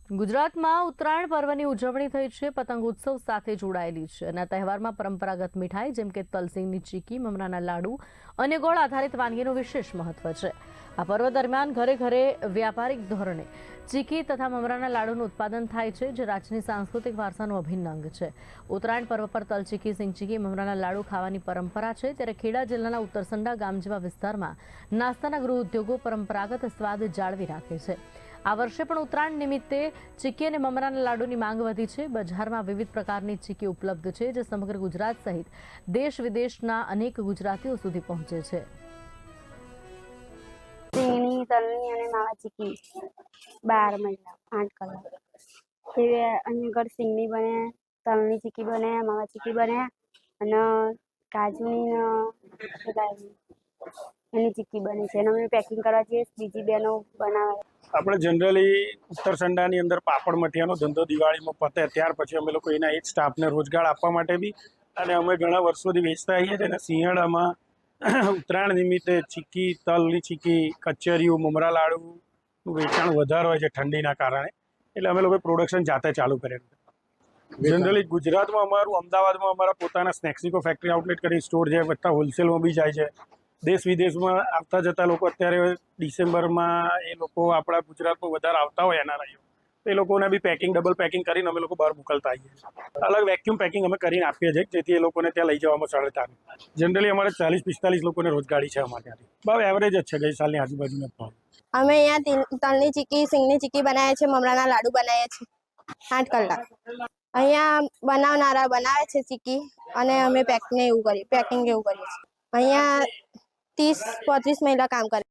ગુજરાતમાં ઉત્તરાયણ પર્વની ઉજવણી થઈ છે. પતંગ ઉત્સવ સાથે જોડાયેલી છે અને આ તહેવારમાં પરંપરાગત મીઠાઈ જેમ કે તલસીંગની ચીકી, મમરાના લાડુ અને ગોળ આધારિત વાનગીનું વિશેષ મહત્વ છે. આ પર્વ દરમિયાન ઘરે ઘરે વ્યાપારિક ધોરણે ચીકી તથા મમરાના લાડુનું ઉત્પાદન થાય છે, જે રાજ્યની સાંસ્કૃતિક વારસાનું અભિન્ન અંગ છે. ઉત્તરાયણ પર્વ પર તલચીકી, સિંગચીકી, મમરાના લાડુ ખાવાની પરંપરા છે, ત્યારે ખેડા જિલ્લાના ઉત્તરસંડા ગામ જેવા વિસ્તારમાં નાસ્તાના ગૃહ ઉદ્યોગો પરંપરાગત સ્વાદ જાળવી રાખે છે. આ વર્ષે પણ ઉત્તરાયણ નિમિત્તે ચીકી અને મમરાના લાડુની માંગ વધી છે. બજારમાં વિવિધ પ્રકારની ચીકી ઉપલબ્ધ છે, જે સમગ્ર ગુજરાત સહિત દેશ વિદેશના અનેક ગુજરાતીઓ સુધી પહોંચે છે. સિંગની, તલની અને માવા ચીકી 12 મહિના 8 કલાક એ અહીંયા ઘર સિંગની બને, તલની ચીકી બને, માવા ચીકી બને અને કાજુની એની ચીકી બને છે અને અમે પેકિંગ કરવા જઈએ, બીજી બહેનો બનાવે. આપણે જનરલી ઉત્તરસંડાની અંદર પાપડ મઠિયાનો ધંધો દિવાળીમાં પતે ત્યાર પછી અમે લોકો એના એક સ્ટાફને રોજગાર આપવા માટે બી અને અમે ઘણા વર્ષોથી વેચતા આવીએ છીએ અને શિયાળામાં ઉત્તરાયણ નિમિત્તે ચીકી, તલની ચીકી, કચરિયું, મમરા લાડુનું વેચાણ વધારે હોય છે ઠંડીના કારણે, એટલે અમે લોકો પ્રોડક્શન જાતે ચાલુ કરેલું. જનરલી ગુજરાતમાં અમારું અમદાવાદમાં અમારા પોતાના સ્નેક્સિકો ફેક્ટરી આઉટલેટ કરી સ્ટોર છે, બધા હોલસેલમાં બી જાય છે. દેશ વિદેશમાં આવતા જતા લોકો અત્યારે ડિસેમ્બરમાં એ લોકો આપણા ગુજરાતમાં વધારે આવતા હોય એનઆરઆઈઓ, તો એ લોકોને બી પેકિંગ ડબલ પેકિંગ કરીને અમે લોકો બહાર મોકલતા આવીએ છીએ. અલગ વેક્યુમ પેકિંગ અમે કરીને આપીએ છીએ, જેથી એ લોકોને ત્યાં લઈ જવામાં સરળતા. જનરલી અમારે 40-45 લોકોને રોજગારી છે અમારે ત્યાંથી. ભાવ એવરેજ જ છે ગઈ સાલની આજુબાજુના ભાવ. અમે અહીંયા તલની ચીકી, સિંગની ચીકી બનાવીએ છીએ, મમરાના લાડુ બનાવીએ છીએ 8 કલાક. અહીંયા બનાવનારા બનાવે છે ચીકી અને અમે પેકિંગ એવું કરીએ છીએ. અહીંયા 30-35 મહિલા કામ કરે.